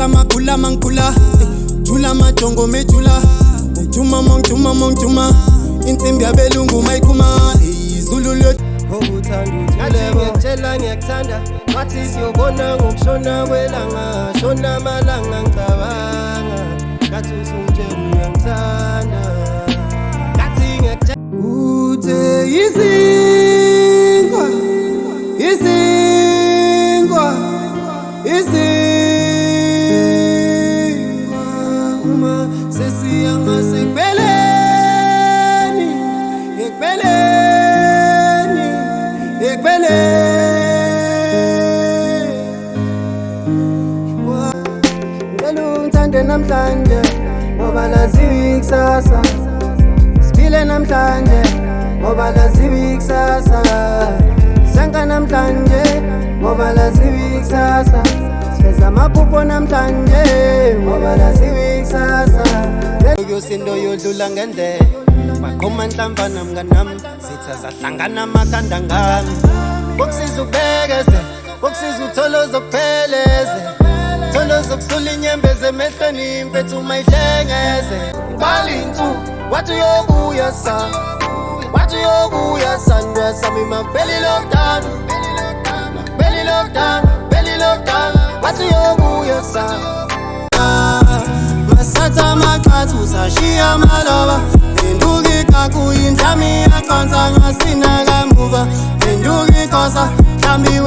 Masata makula mankula Jula majongo mejula Mongtuma Intimbi abelungu maikuma Zulu lot Ngathi ngiyakutshela ngiyakuthanda Ngathi siyobona ngokushona kwelanga Shona malanga ngicabanga Ngathi usungitshela uyangithanda Ngathi ngiyakutshela Uthe izingwa Uma sesiyanga sekupheleni Ngicela ungithande namhlanje ngoba laziwa ikusasa Siphile namhlanje ngoba laziwa ikusasa Senka namhlanje ngoba laziwa ikusasa Sifeza amaphupho namhlanje ngoba laziwa ikusasa Yosindo yodlula ngendlela Bakhoma nhlamvana mnganami Sitha zahlangana amakhanda ngami Bokusiza ukubekeze Bokusiza utholoza ukupheleze Tholoza ukusula inyembeze emehlweni imfethu mayihlengeze Ngalintu wathi uyobuya sa Wathi uyobuya sandwa sami mabeli lockdown Belly lockdown Wathi uyobuya sa Masata makathu usashiya maloba Enduki kaku indlami yakonza ngasina kamuva Enduki kosa